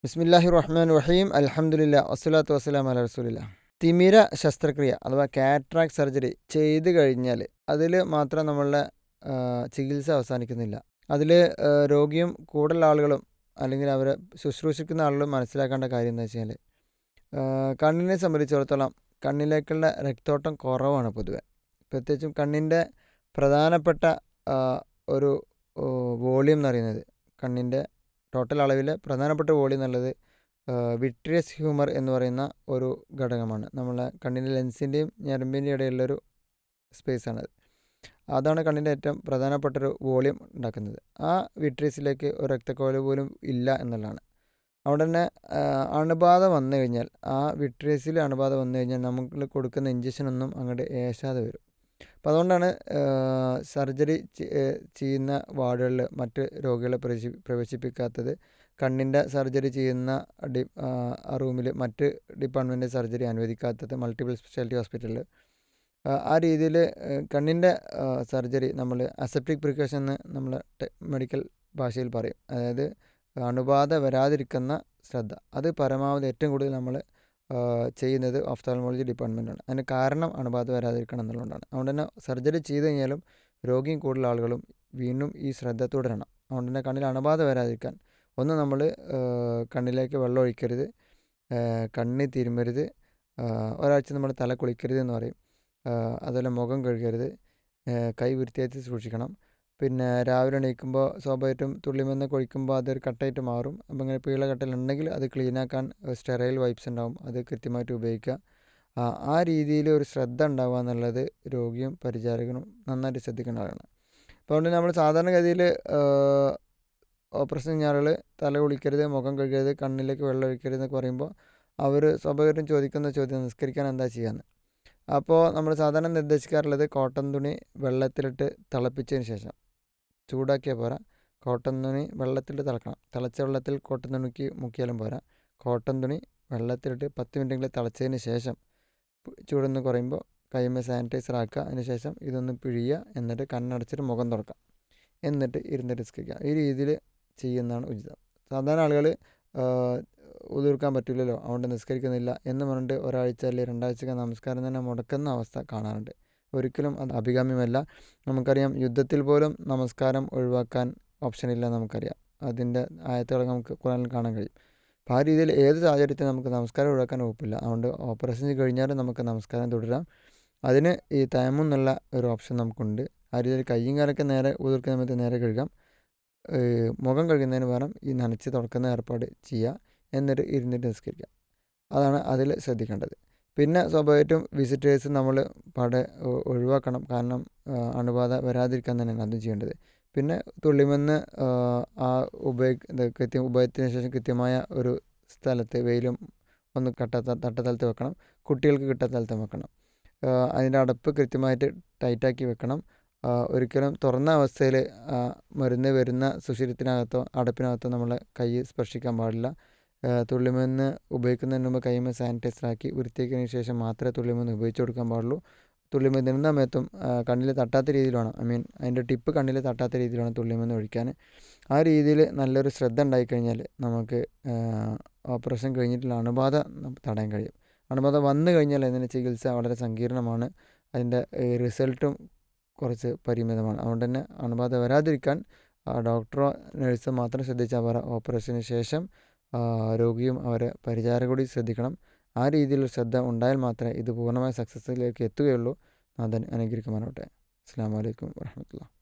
ബിസ്മില്ലാഹി റഹ്മാൻ റഹീം അൽഹംദുലില്ലാ വസ്സലാത്തു വസ്സലാം അല റസൂലില്ലാ. തിമിര ശസ്ത്രക്രിയ അഥവാ കാറ്ററാക്ട് സർജറി ചെയ്ത് കഴിഞ്ഞാൽ അതിൽ മാത്രം നമ്മളുടെ ചികിത്സ അവസാനിക്കുന്നില്ല. അതിൽ രോഗിയും കൂടുതൽ ആളുകളും അല്ലെങ്കിൽ അവരെ ശുശ്രൂഷിക്കുന്ന ആളുകളും മനസ്സിലാക്കേണ്ട കാര്യം എന്താ വെച്ചാൽ, കണ്ണിനെ സംബന്ധിച്ചിടത്തോളം കണ്ണിലേക്കുള്ള രക്തോട്ടം കുറവാണ് പൊതുവെ. പ്രത്യേകിച്ചും കണ്ണിൻ്റെ പ്രധാനപ്പെട്ട ഒരു വോളിയം എന്ന് പറയുന്നത്, കണ്ണിൻ്റെ ടോട്ടൽ അളവിലെ പ്രധാനപ്പെട്ട വോളിയം എന്നുള്ളത് വിട്രിയസ് ഹ്യൂമർ എന്ന് പറയുന്ന ഒരു ഘടകമാണ്. നമ്മളെ കണ്ണിൻ്റെ ലെൻസിൻ്റെയും ഞരമ്പിൻ്റെയും ഇടയിലുള്ളൊരു സ്പേസാണത്. അതാണ് കണ്ണിൻ്റെ ഏറ്റവും പ്രധാനപ്പെട്ടൊരു വോളിയം ഉണ്ടാക്കുന്നത്. ആ വിട്രിയസിലേക്ക് ഒരു രക്തക്കോല പോലും ഇല്ല എന്നുള്ളതാണ്. അവിടെ തന്നെ അണുബാധ വന്നു കഴിഞ്ഞാൽ, ആ വിട്രിയസിൽ അണുബാധ വന്നു കഴിഞ്ഞാൽ നമുക്ക് കൊടുക്കുന്ന ഇഞ്ചക്ഷനൊന്നും അങ്ങോട്ട് ഏശാതെ വരും. അപ്പോൾ അതുകൊണ്ടാണ് സർജറി ചെയ്യുന്ന വാർഡുകളിൽ മറ്റ് രോഗികളെ പ്രവേശിപ്പിക്കാത്തത്. കണ്ണിൻ്റെ സർജറി ചെയ്യുന്ന റൂമിൽ മറ്റ് ഡിപ്പാർട്ട്മെൻറ്റ് സർജറി അനുവദിക്കാത്തത് മൾട്ടിപ്പിൾ സ്പെഷ്യാലിറ്റി ഹോസ്പിറ്റലിൽ. ആ രീതിയിൽ കണ്ണിൻ്റെ സർജറി നമ്മൾ അസെപ്റ്റിക് പ്രിക്കോഷൻ എന്ന് നമ്മൾ മെഡിക്കൽ ഭാഷയിൽ പറയും. അതായത് അണുബാധ വരാതിരിക്കുന്ന ശ്രദ്ധ, അത് പരമാവധി ഏറ്റവും കൂടുതൽ നമ്മൾ ചെയ്യുന്നത് ഓഫ്താൽമോളജി ഡിപ്പാർട്ട്മെൻറ്റാണ്. അതിന് കാരണം അണുബാധ വരാതിരിക്കണം എന്നുള്ളതുകൊണ്ടാണ്. അതുകൊണ്ട് തന്നെ സർജറി ചെയ്ത് കഴിഞ്ഞാലും രോഗിയും കൂടുതൽ ആളുകളും വീണ്ടും ഈ ശ്രദ്ധ തുടരണം. അതുകൊണ്ട് തന്നെ കണ്ണിൽ അണുബാധ വരാതിരിക്കാൻ ഒന്ന്, നമ്മൾ കണ്ണിലേക്ക് വെള്ളം ഒഴിക്കരുത്, കണ്ണ് തിരുമരുത്, ഒരാഴ്ച നമ്മൾ തല കുളിക്കരുത് എന്ന് പറയും. അതുപോലെ മുഖം കഴുകരുത്, കൈ വൃത്തിയായിട്ട് സൂക്ഷിക്കണം. പിന്നെ രാവിലെ എണീക്കുമ്പോൾ സ്വാഭാവികമായിട്ടും തുള്ളിമരുന്ന് ഒഴിക്കുമ്പോൾ അതൊരു കട്ടായിട്ട് മാറും. അപ്പോൾ ഇങ്ങനെ പീള കട്ടലുണ്ടെങ്കിൽ അത് ക്ലീനാക്കാൻ സ്റ്റെറൈൽ വൈപ്സ് ഉണ്ടാവും, അത് കൃത്യമായിട്ട് ഉപയോഗിക്കുക. ആ രീതിയിൽ ഒരു ശ്രദ്ധ ഉണ്ടാവുക എന്നുള്ളത് രോഗിയും പരിചാരകനും നന്നായിട്ട് ശ്രദ്ധിക്കേണ്ട ആളാണ്. അപ്പോൾ അതുകൊണ്ട് നമ്മൾ സാധാരണഗതിയിൽ ഓപ്പറേഷൻ കഴിഞ്ഞ ആളുകൾ തല കുളിക്കരുത്, മുഖം കഴുകരുത്, കണ്ണിലേക്ക് വെള്ളം ഒഴിക്കരുത് എന്നൊക്കെ പറയുമ്പോൾ അവർ സ്വാഭാവികമായിട്ടും ചോദിക്കുന്ന ചോദ്യം നിസ്കരിക്കാൻ എന്താ ചെയ്യാമെന്ന്. അപ്പോൾ നമ്മൾ സാധാരണ നിർദ്ദേശിക്കാറുള്ളത് കോട്ടൺ തുണി വെള്ളത്തിലിട്ട് തിളപ്പിച്ചതിന് ശേഷം, ചൂടാക്കിയാൽ പോരാ, കോട്ടൺ തുണി വെള്ളത്തിലിട്ട് തിളക്കണം. തിളച്ച വെള്ളത്തിൽ കോട്ടൺ തുണിക്ക് മുക്കിയാലും പോരാ, കോട്ടൺ തുണി വെള്ളത്തിലിട്ട് 10 മിനിറ്റെങ്കിലും തിളച്ചതിന് ശേഷം ചൂടൊന്ന് കുറയുമ്പോൾ കൈമേ സാനിറ്റൈസർ ആക്കുക. അതിന് ശേഷം ഇതൊന്ന് പിഴിയുക, എന്നിട്ട് കണ്ണടച്ചിട്ട് മുഖം തുറക്കുക, എന്നിട്ട് ഇരുന്നിട്ട് നിസ്കരിക്കുക. ഈ രീതിയിൽ ചെയ്യുന്നതാണ് ഉചിതം. സാധാരണ ആളുകൾ ഉതിർക്കാൻ പറ്റില്ലല്ലോ, അതുകൊണ്ട് നിസ്കരിക്കുന്നില്ല എന്ന് പറഞ്ഞിട്ട് ഒരാഴ്ച അല്ലെങ്കിൽ 2 ആഴ്ചയൊക്കെ നമസ്കാരം തന്നെ മുടക്കുന്ന അവസ്ഥ കാണാറുണ്ട്. ഒരിക്കലും അത് അഭികാമ്യമല്ല. നമുക്കറിയാം, യുദ്ധത്തിൽ പോലും നമസ്കാരം ഒഴിവാക്കാൻ ഓപ്ഷനില്ല. നമുക്കറിയാം, അതിൻ്റെ ആയത്തുകളൊക്കെ നമുക്ക് ഖുർആനിൽ കാണാൻ കഴിയും. അപ്പോൾ ആ രീതിയിൽ ഏത് സാഹചര്യത്തിൽ നമുക്ക് നമസ്കാരം ഒഴിവാക്കാൻ വകുപ്പില്ല. അതുകൊണ്ട് ഓപ്പറേഷൻ കഴിഞ്ഞാലും നമുക്ക് നമസ്കാരം തുടരാം. അതിന് ഈ തയമ്മും എന്നുള്ള ഒരു ഓപ്ഷൻ നമുക്കുണ്ട്. ആ രീതിയിൽ കയ്യും കാലൊക്കെ നേരെ ഉതിർക്കുന്ന സമയത്ത് നേരെ കഴുകാം. മുഖം കഴുകുന്നതിന് പകരം ഈ നനച്ച് തുടക്കുന്ന ഏർപ്പാട് ചെയ്യുക, എന്നിട്ട് ഇരുന്നിട്ട് നിസ്കരിക്കുക. അതാണ് അതിൽ ശ്രദ്ധിക്കേണ്ടത്. പിന്നെ സ്വാഭാവികമായിട്ടും വിസിറ്റേഴ്സ് നമ്മൾ ഒഴിവാക്കണം. കാരണം അണുബാധ വരാതിരിക്കാൻ തന്നെയാണ് അതും ചെയ്യേണ്ടത്. പിന്നെ തുള്ളിമരുന്ന് ഉപയോഗത്തിന് ശേഷം കൃത്യമായ ഒരു സ്ഥലത്ത്, വെയിലും ഒന്ന് തട്ടസ്ഥലത്ത് വെക്കണം. കുട്ടികൾക്ക് കിട്ടാത്ത സ്ഥലത്ത് വെക്കണം. അതിൻ്റെ അടപ്പ് കൃത്യമായിട്ട് ടൈറ്റാക്കി വെക്കണം. ഒരിക്കലും തുറന്ന അവസ്ഥയിൽ മരുന്ന് വരുന്ന സുഷിരത്തിനകത്തോ അടപ്പിനകത്തോ നമ്മൾ കൈ സ്പർശിക്കാൻ പാടില്ല. തുള്ളിമരുന്ന് ഉപയോഗിക്കുന്നതിന് മുമ്പ് കൈമേ സാനിറ്റൈസറാക്കി വൃത്തിയാക്കിയതിന് ശേഷം മാത്രമേ തുള്ളിമരുന്ന് ഉപയോഗിച്ച് കൊടുക്കാൻ പാടുള്ളൂ. തുള്ളിമരുന്ന് ഇരുന്ന സമയത്തും കണ്ണിൽ തട്ടാത്ത രീതിയിൽ വേണം, അതിൻ്റെ ടിപ്പ് കണ്ണിൽ തട്ടാത്ത രീതിയിൽ വേണം തുള്ളിമരുന്ന് ഒഴിക്കാൻ. ആ രീതിയിൽ നല്ലൊരു ശ്രദ്ധ ഉണ്ടായിക്കഴിഞ്ഞാൽ നമുക്ക് ഓപ്പറേഷൻ കഴിഞ്ഞിട്ടുള്ള അണുബാധ തടയാൻ കഴിയും. അണുബാധ വന്നു കഴിഞ്ഞാൽ അതിൻ്റെ ചികിത്സ വളരെ സങ്കീർണമാണ്, അതിൻ്റെ റിസൾട്ടും കുറച്ച് പരിമിതമാണ്. അതുകൊണ്ട് തന്നെ അണുബാധ വരാതിരിക്കാൻ ഡോക്ടറോ നഴ്സോ മാത്രം ശ്രദ്ധിച്ചാൽ പോരാ, ഓപ്പറേഷന് ശേഷം രോഗിയും അവരെ പരിചാരകൂടി ശ്രദ്ധിക്കണം. ആ രീതിയിലുള്ള ശ്രദ്ധ ഉണ്ടായാൽ മാത്രമേ ഇത് പൂർണ്ണമായ സക്സസ്സിലേക്ക് എത്തുകയുള്ളൂ. നാഥൻ അനുഗ്രഹിക്കുമാറാവട്ടെ. അസ്സലാമു അലൈക്കും വറഹ്മത്തുള്ളാഹി.